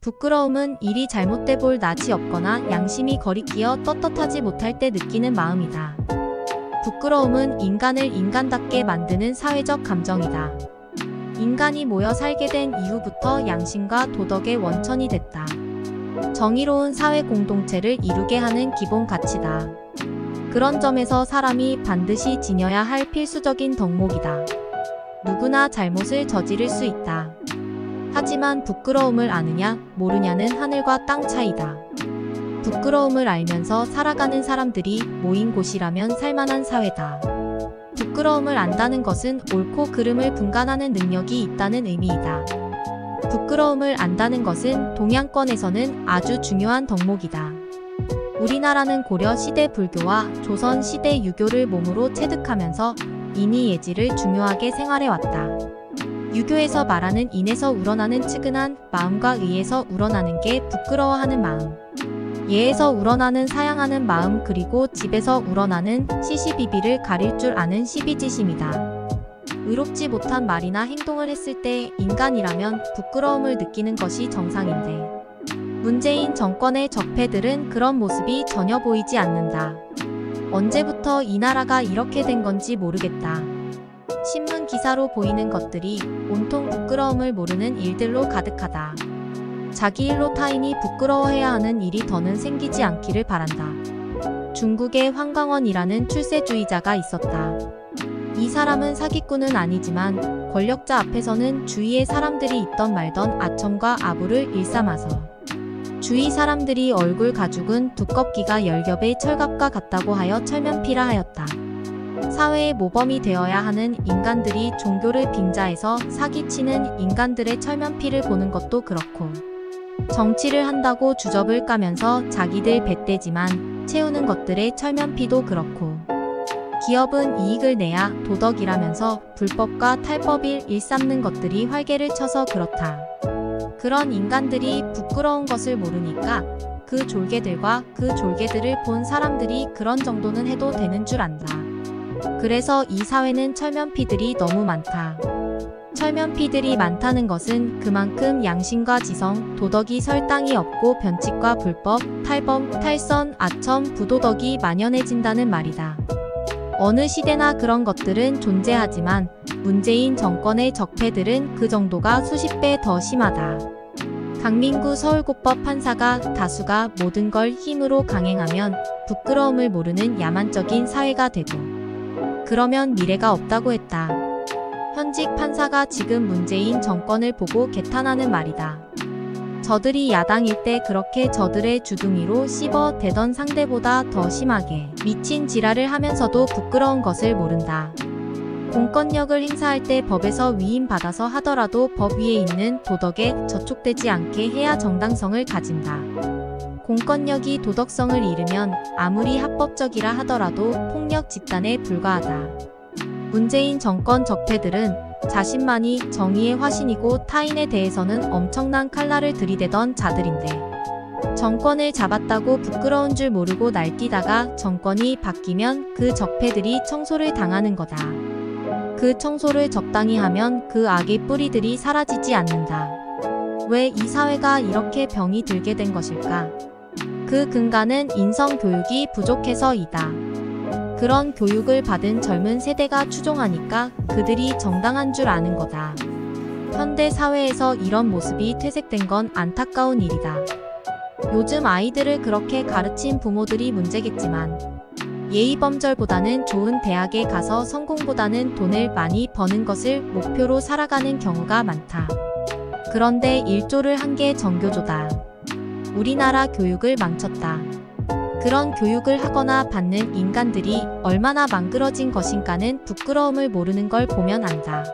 부끄러움은 일이 잘못돼 볼 낯이 없거나 양심이 거리끼어 떳떳하지 못할 때 느끼는 마음이다. 부끄러움은 인간을 인간답게 만드는 사회적 감정이다. 인간이 모여 살게 된 이후부터 양심과 도덕의 원천이 됐다. 정의로운 사회 공동체를 이루게 하는 기본 가치다. 그런 점에서 사람이 반드시 지녀야 할 필수적인 덕목이다. 누구나 잘못을 저지를 수 있다. 하지만 부끄러움을 아느냐, 모르냐는 하늘과 땅 차이다. 부끄러움을 알면서 살아가는 사람들이 모인 곳이라면 살만한 사회다. 부끄러움을 안다는 것은 옳고 그름을 분간하는 능력이 있다는 의미이다. 부끄러움을 안다는 것은 동양권에서는 아주 중요한 덕목이다. 우리나라는 고려 시대 불교와 조선 시대 유교를 몸으로 체득하면서 인의예지를 중요하게 생활해왔다. 유교에서 말하는 인에서 우러나는 측은한 마음과 의에서 우러나는 게 부끄러워하는 마음, 예에서 우러나는 사양하는 마음, 그리고 집에서 우러나는 시시비비를 가릴 줄 아는 시비지심이다. 의롭지 못한 말이나 행동을 했을 때 인간이라면 부끄러움을 느끼는 것이 정상인데 문재인 정권의 적폐들은 그런 모습이 전혀 보이지 않는다. 언제부터 이 나라가 이렇게 된 건지 모르겠다. 신문 기사로 보이는 것들이 온통 부끄러움을 모르는 일들로 가득하다. 자기 일로 타인이 부끄러워해야 하는 일이 더는 생기지 않기를 바란다. 중국에 황강원이라는 출세주의자가 있었다. 이 사람은 사기꾼은 아니지만 권력자 앞에서는 주위의 사람들이 있던 말던 아첨과 아부를 일삼아서 주위 사람들이 얼굴 가죽은 두껍기가 열겹의 철갑과 같다고 하여 철면피라 하였다. 사회의 모범이 되어야 하는 인간들이 종교를 빙자해서 사기치는 인간들의 철면피를 보는 것도 그렇고, 정치를 한다고 주접을 까면서 자기들 배떼지만 채우는 것들의 철면피도 그렇고, 기업은 이익을 내야 도덕이라면서 불법과 탈법을 일삼는 것들이 활개를 쳐서 그렇다. 그런 인간들이 부끄러운 것을 모르니까 그 졸개들과 그 졸개들을 본 사람들이 그런 정도는 해도 되는 줄 안다. 그래서 이 사회는 철면피들이 너무 많다. 철면피들이 많다는 것은 그만큼 양심과 지성, 도덕이 설당이 없고 변칙과 불법, 탈범, 탈선, 아첨, 부도덕이 만연해진다는 말이다. 어느 시대나 그런 것들은 존재하지만 문재인 정권의 적폐들은 그 정도가 수십 배 더 심하다. 강민구 서울고법 판사가 다수가 모든 걸 힘으로 강행하면 부끄러움을 모르는 야만적인 사회가 되고, 그러면 미래가 없다고 했다. 현직 판사가 지금 문재인 정권을 보고 개탄하는 말이다. 저들이 야당일 때 그렇게 저들의 주둥이로 씹어 대던 상대보다 더 심하게 미친 지랄을 하면서도 부끄러운 것을 모른다. 공권력을 행사할 때 법에서 위임받아서 하더라도 법 위에 있는 도덕에 저촉되지 않게 해야 정당성을 가진다. 공권력이 도덕성을 잃으면 아무리 합법적이라 하더라도 폭력 집단에 불과하다. 문재인 정권 적폐들은 자신만이 정의의 화신이고 타인에 대해서는 엄청난 칼날을 들이대던 자들인데, 정권을 잡았다고 부끄러운 줄 모르고 날뛰다가 정권이 바뀌면 그 적폐들이 청소를 당하는 거다. 그 청소를 적당히 하면 그 악의 뿌리들이 사라지지 않는다. 왜 이 사회가 이렇게 병이 들게 된 것일까? 그 근간은 인성교육이 부족해서이다. 그런 교육을 받은 젊은 세대가 추종하니까 그들이 정당한 줄 아는 거다. 현대 사회에서 이런 모습이 퇴색된 건 안타까운 일이다. 요즘 아이들을 그렇게 가르친 부모들이 문제겠지만, 예의범절보다는 좋은 대학에 가서 성공보다는 돈을 많이 버는 것을 목표로 살아가는 경우가 많다. 그런데 일조를 한 게 정교조다. 우리나라 교육을 망쳤다. 그런 교육을 하거나 받는 인간들이 얼마나 망그러진 것인가는 부끄러움을 모르는 걸 보면 안다.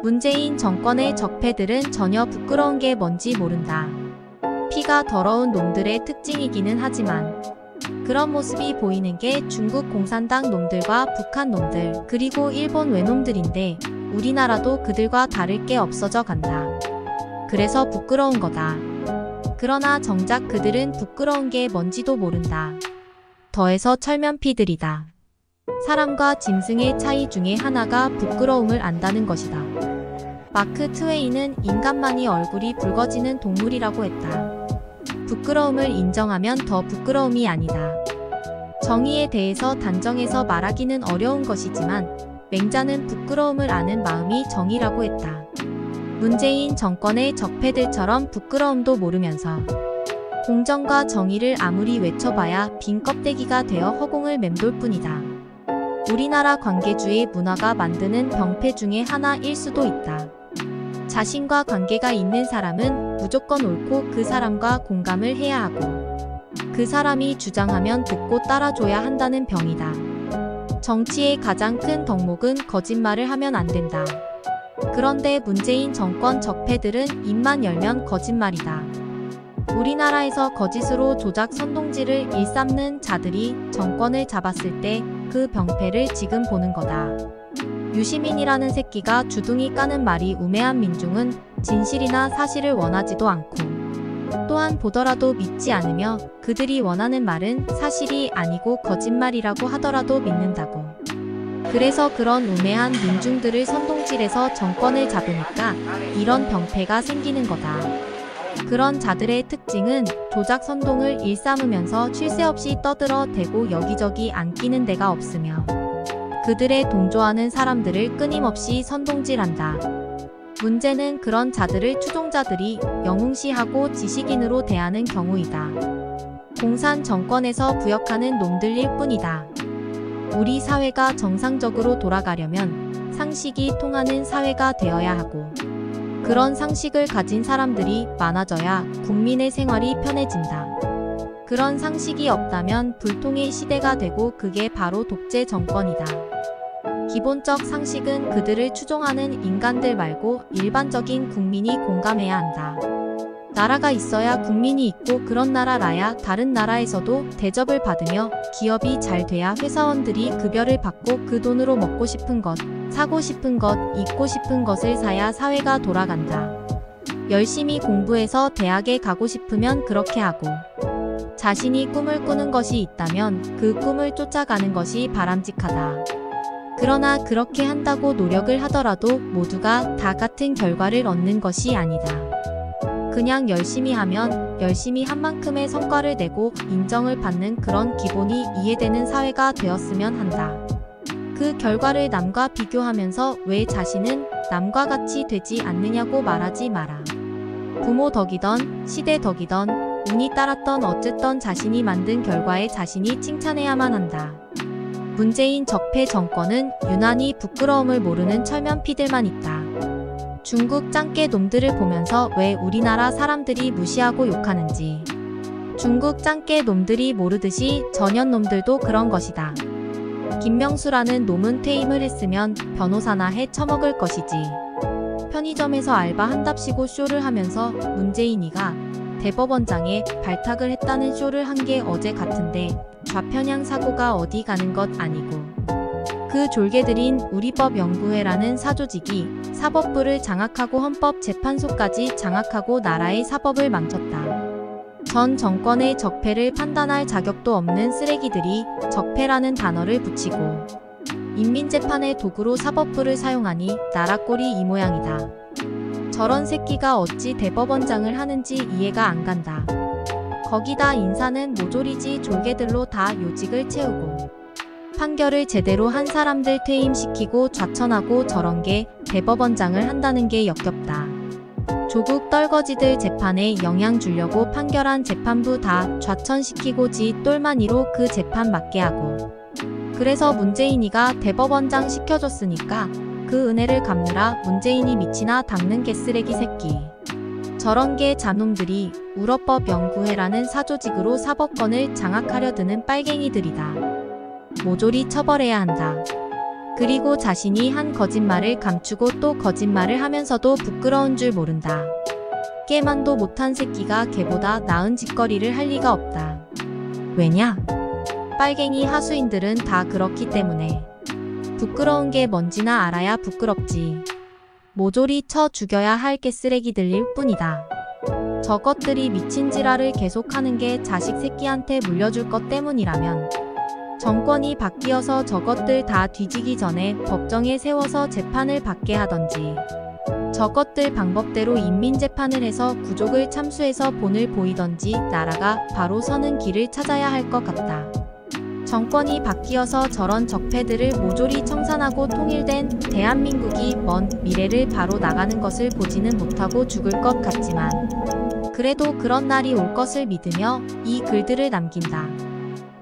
문재인 정권의 적폐들은 전혀 부끄러운 게 뭔지 모른다. 피가 더러운 놈들의 특징이기는 하지만 그런 모습이 보이는 게 중국 공산당 놈들과 북한 놈들, 그리고 일본 외놈들인데 우리나라도 그들과 다를 게 없어져 간다. 그래서 부끄러운 거다. 그러나 정작 그들은 부끄러운 게 뭔지도 모른다. 더해서 철면피들이다. 사람과 짐승의 차이 중에 하나가 부끄러움을 안다는 것이다. 마크 트웨인은 인간만이 얼굴이 붉어지는 동물이라고 했다. 부끄러움을 인정하면 더 부끄러움이 아니다. 정의에 대해서 단정해서 말하기는 어려운 것이지만 맹자는 부끄러움을 아는 마음이 정의라고 했다. 문재인 정권의 적폐들처럼 부끄러움도 모르면서 공정과 정의를 아무리 외쳐봐야 빈 껍데기가 되어 허공을 맴돌 뿐이다. 우리나라 관계주의 문화가 만드는 병폐 중에 하나일 수도 있다. 자신과 관계가 있는 사람은 무조건 옳고 그 사람과 공감을 해야 하고 그 사람이 주장하면 듣고 따라줘야 한다는 병이다. 정치의 가장 큰 덕목은 거짓말을 하면 안 된다. 그런데 문재인 정권 적폐들은 입만 열면 거짓말이다. 우리나라에서 거짓으로 조작 선동질을 일삼는 자들이 정권을 잡았을 때 그 병폐를 지금 보는 거다. 유시민이라는 새끼가 주둥이 까는 말이 우매한 민중은 진실이나 사실을 원하지도 않고 또한 보더라도 믿지 않으며 그들이 원하는 말은 사실이 아니고 거짓말이라고 하더라도 믿는다고. 그래서 그런 우매한 민중들을 선동질해서 정권을 잡으니까 이런 병폐가 생기는 거다. 그런 자들의 특징은 조작 선동을 일삼으면서 쉴 새 없이 떠들어 대고 여기저기 안 끼는 데가 없으며 그들의 동조하는 사람들을 끊임없이 선동질한다. 문제는 그런 자들을 추종자들이 영웅시하고 지식인으로 대하는 경우이다. 공산 정권에서 부역하는 놈들일 뿐이다. 우리 사회가 정상적으로 돌아가려면 상식이 통하는 사회가 되어야 하고 그런 상식을 가진 사람들이 많아져야 국민의 생활이 편해진다. 그런 상식이 없다면 불통의 시대가 되고 그게 바로 독재 정권이다. 기본적 상식은 그들을 추종하는 인간들 말고 일반적인 국민이 공감해야 한다. 나라가 있어야 국민이 있고 그런 나라라야 다른 나라에서도 대접을 받으며 기업이 잘 돼야 회사원들이 급여를 받고 그 돈으로 먹고 싶은 것, 사고 싶은 것, 입고 싶은 것을 사야 사회가 돌아간다. 열심히 공부해서 대학에 가고 싶으면 그렇게 하고 자신이 꿈을 꾸는 것이 있다면 그 꿈을 쫓아가는 것이 바람직하다. 그러나 그렇게 한다고 노력을 하더라도 모두가 다 같은 결과를 얻는 것이 아니다. 그냥 열심히 하면 열심히 한 만큼의 성과를 내고 인정을 받는 그런 기본이 이해되는 사회가 되었으면 한다. 그 결과를 남과 비교하면서 왜 자신은 남과 같이 되지 않느냐고 말하지 마라. 부모 덕이던 시대 덕이던 운이 따랐던 어쨌든 자신이 만든 결과에 자신이 칭찬해야만 한다. 문재인 적폐 정권은 유난히 부끄러움을 모르는 철면피들만 있다. 중국 짱깨 놈들을 보면서 왜 우리나라 사람들이 무시하고 욕하는지 중국 짱깨 놈들이 모르듯이 전현놈들도 그런 것이다. 김명수라는 놈은 퇴임을 했으면 변호사나 해 처먹을 것이지. 편의점에서 알바한답시고 쇼를 하면서 문재인이가 대법원장에 발탁을 했다는 쇼를 한 게 어제 같은데 좌편향 사고가 어디 가는 것 아니고 그 졸개들인 우리법연구회라는 사조직이 사법부를 장악하고 헌법재판소까지 장악하고 나라의 사법을 망쳤다. 전 정권의 적폐를 판단할 자격도 없는 쓰레기들이 적폐라는 단어를 붙이고 인민재판의 도구로 사법부를 사용하니 나라 꼴이 이 모양이다. 저런 새끼가 어찌 대법원장을 하는지 이해가 안 간다. 거기다 인사는 모조리지 졸개들로 다 요직을 채우고 판결을 제대로 한 사람들 퇴임시키고 좌천하고 저런 게 대법원장을 한다는 게 역겹다. 조국 떨거지들 재판에 영향 주려고 판결한 재판부 다 좌천시키고 지 똘마니로 그 재판 맡게 하고 그래서 문재인이가 대법원장 시켜줬으니까 그 은혜를 갚느라 문재인이 미치나 닦는 개쓰레기 새끼. 저런 게 잔놈들이 우러법연구회라는 사조직으로 사법권을 장악하려 드는 빨갱이들이다. 모조리 처벌해야 한다. 그리고 자신이 한 거짓말을 감추고 또 거짓말을 하면서도 부끄러운 줄 모른다. 깨만도 못한 새끼가 걔보다 나은 짓거리를 할 리가 없다. 왜냐? 빨갱이 하수인들은 다 그렇기 때문에. 부끄러운 게 뭔지나 알아야 부끄럽지. 모조리 쳐 죽여야 할 개쓰레기들일 뿐이다. 저것들이 미친 지랄을 계속하는 게 자식 새끼한테 물려줄 것 때문이라면 정권이 바뀌어서 저것들 다 뒤지기 전에 법정에 세워서 재판을 받게 하던지 저것들 방법대로 인민재판을 해서 구족을 참수해서 본을 보이던지 나라가 바로 서는 길을 찾아야 할 것 같다. 정권이 바뀌어서 저런 적폐들을 모조리 청산하고 통일된 대한민국이 먼 미래를 바로 나가는 것을 보지는 못하고 죽을 것 같지만 그래도 그런 날이 올 것을 믿으며 이 글들을 남긴다.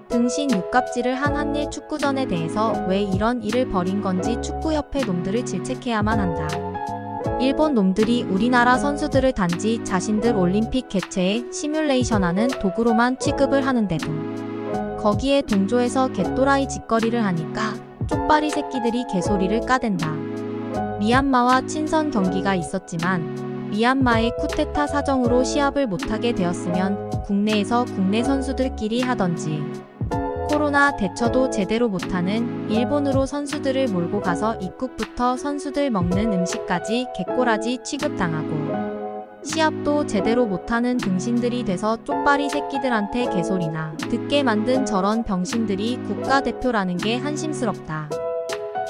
등신 육갑질을 한 한일 축구전에 대해서 왜 이런 일을 벌인 건지 축구협회 놈들을 질책해야만 한다. 일본 놈들이 우리나라 선수들을 단지 자신들 올림픽 개최에 시뮬레이션하는 도구로만 취급을 하는데도 거기에 동조해서 개또라이 짓거리를 하니까 쪽발이 새끼들이 개소리를 까댄다. 미얀마와 친선 경기가 있었지만 미얀마의 쿠데타 사정으로 시합을 못하게 되었으면 국내에서 국내 선수들끼리 하던지 코로나 대처도 제대로 못하는 일본으로 선수들을 몰고 가서 입국부터 선수들 먹는 음식까지 개꼬라지 취급당하고 시합도 제대로 못하는 등신들이 돼서 쪽발이 새끼들한테 개소리나 듣게 만든 저런 병신들이 국가대표라는 게 한심스럽다.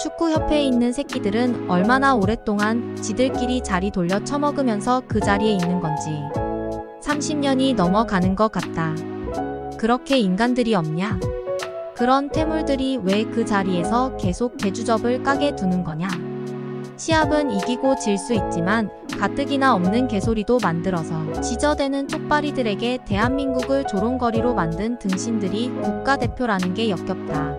축구협회에 있는 새끼들은 얼마나 오랫동안 지들끼리 자리 돌려 처먹으면서 그 자리에 있는 건지 30년이 넘어가는 것 같다. 그렇게 인간들이 없냐? 그런 퇴물들이 왜 그 자리에서 계속 개주접을 까게 두는 거냐? 시합은 이기고 질 수 있지만 가뜩이나 없는 개소리도 만들어서 지저대는 쪽발이들에게 대한민국을 조롱거리로 만든 등신들이 국가대표라는 게 역겹다.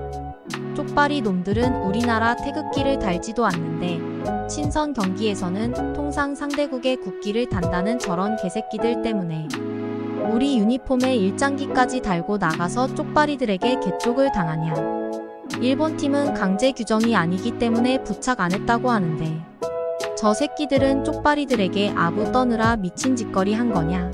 쪽발이 놈들은 우리나라 태극기를 달지도 않는데 친선 경기에서는 통상 상대국의 국기를 단다는 저런 개새끼들 때문에 우리 유니폼에 일장기까지 달고 나가서 쪽발이들에게 개쪽을 당하냐. 일본 팀은 강제 규정이 아니기 때문에 부착 안 했다고 하는데 저 새끼들은 쪽발이들에게 아부 떠느라 미친 짓거리 한 거냐.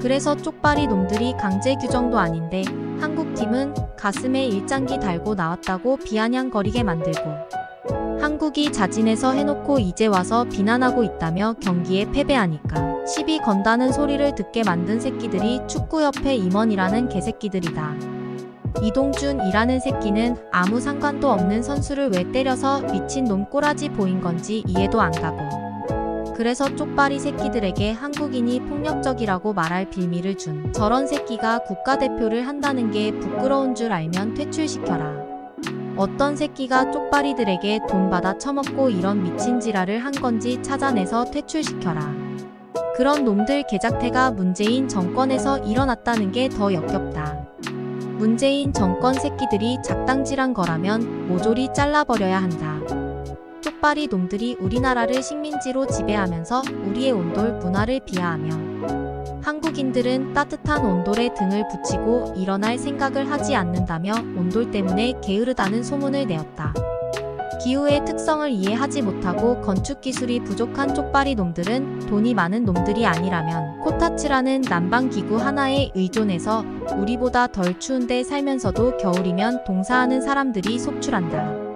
그래서 쪽발이 놈들이 강제 규정도 아닌데 한국팀은 가슴에 일장기 달고 나왔다고 비아냥거리게 만들고 한국이 자진해서 해놓고 이제 와서 비난하고 있다며 경기에 패배하니까 시비 건다는 소리를 듣게 만든 새끼들이 축구협회 임원이라는 개새끼들이다. 이동준이라는 새끼는 아무 상관도 없는 선수를 왜 때려서 미친 놈 꼬라지 보인 건지 이해도 안 가고 그래서 쪽발이 새끼들에게 한국인이 폭력적이라고 말할 빌미를 준 저런 새끼가 국가대표를 한다는 게 부끄러운 줄 알면 퇴출시켜라. 어떤 새끼가 쪽발이들에게 돈 받아 처먹고 이런 미친 지랄을 한 건지 찾아내서 퇴출시켜라. 그런 놈들 개작태가 문재인 정권에서 일어났다는 게 더 역겹다. 문재인 정권 새끼들이 작당질한 거라면 모조리 잘라버려야 한다. 쪽발이 놈들이 우리나라를 식민지로 지배하면서 우리의 온돌 문화를 비하하며 한국인들은 따뜻한 온돌에 등을 붙이고 일어날 생각을 하지 않는다며 온돌 때문에 게으르다는 소문을 내었다. 기후의 특성을 이해하지 못하고 건축기술이 부족한 쪽발이 놈들은 돈이 많은 놈들이 아니라면 코타츠라는 난방기구 하나에 의존해서 우리보다 덜 추운데 살면서도 겨울이면 동사하는 사람들이 속출한다.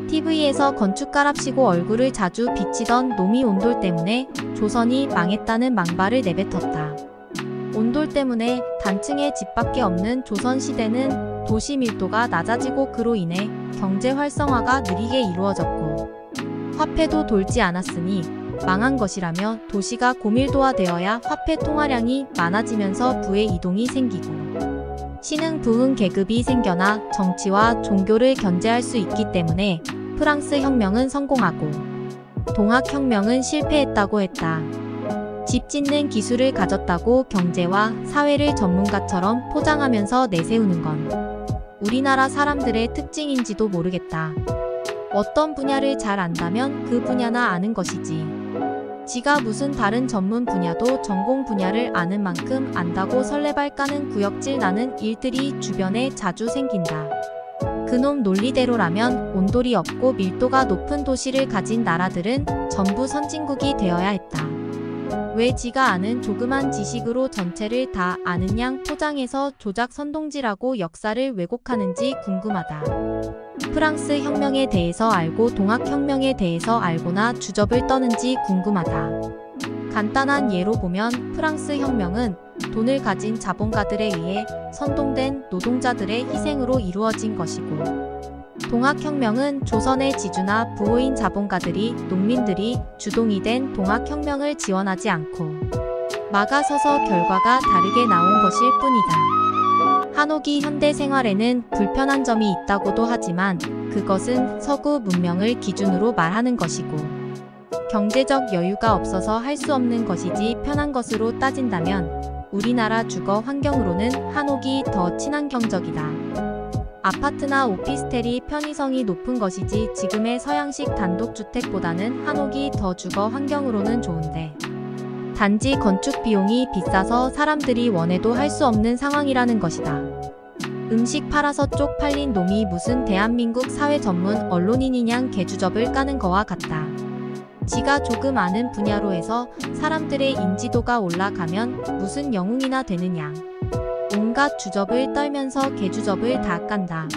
TV에서 건축가랍시고 얼굴을 자주 비치던 놈이 온돌 때문에 조선이 망했다는 망발을 내뱉었다. 온돌 때문에 단층의 집밖에 없는 조선시대는 도시 밀도가 낮아지고 그로 인해 경제 활성화가 느리게 이루어졌고 화폐도 돌지 않았으니 망한 것이라며 도시가 고밀도화되어야 화폐 통화량이 많아지면서 부의 이동이 생기고 신흥부흥 계급이 생겨나 정치와 종교를 견제할 수 있기 때문에 프랑스 혁명은 성공하고 동학혁명은 실패했다고 했다. 집 짓는 기술을 가졌다고 경제와 사회를 전문가처럼 포장하면서 내세우는 건 우리나라 사람들의 특징인지도 모르겠다. 어떤 분야를 잘 안다면 그 분야나 아는 것이지. 지가 무슨 다른 전문 분야도 전공 분야를 아는 만큼 안다고 설레발 까는 구역질 나는 일들이 주변에 자주 생긴다. 그놈 논리대로라면 온돌이 없고 밀도가 높은 도시를 가진 나라들은 전부 선진국이 되어야 했다. 왜 지가 아는 조그만 지식으로 전체를 다 아는 양 포장해서 조작 선동질하고 역사를 왜곡하는지 궁금하다. 프랑스 혁명에 대해서 알고 동학혁명에 대해서 알고나 주접을 떠는지 궁금하다. 간단한 예로 보면 프랑스 혁명은 돈을 가진 자본가들에 의해 선동된 노동자들의 희생으로 이루어진 것이고 동학혁명은 조선의 지주나 부호인 자본가들이 농민들이 주동이 된 동학혁명을 지원하지 않고 막아서서 결과가 다르게 나온 것일 뿐이다. 한옥이 현대 생활에는 불편한 점이 있다고도 하지만 그것은 서구 문명을 기준으로 말하는 것이고 경제적 여유가 없어서 할 수 없는 것이지 편한 것으로 따진다면 우리나라 주거 환경으로는 한옥이 더 친환경적이다. 아파트나 오피스텔이 편의성이 높은 것이지 지금의 서양식 단독주택보다는 한옥이 더 주거 환경으로는 좋은데 단지 건축 비용이 비싸서 사람들이 원해도 할 수 없는 상황이라는 것이다. 음식 팔아서 쪽팔린 놈이 무슨 대한민국 사회 전문 언론인이냥 개주접을 까는 거와 같다. 지가 조금 아는 분야로 해서 사람들의 인지도가 올라가면 무슨 영웅이나 되느냐. 온갖 주접을 떨면서 개주접을 다 깐다.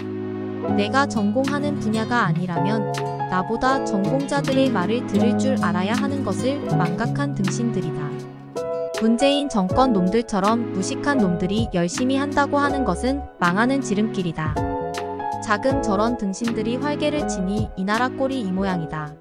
내가 전공하는 분야가 아니라면 나보다 전공자들의 말을 들을 줄 알아야 하는 것을 망각한 등신들이다. 문재인 정권 놈들처럼 무식한 놈들이 열심히 한다고 하는 것은 망하는 지름길이다. 자금 저런 등신들이 활개를 치니 이 나라 꼴이 이 모양이다.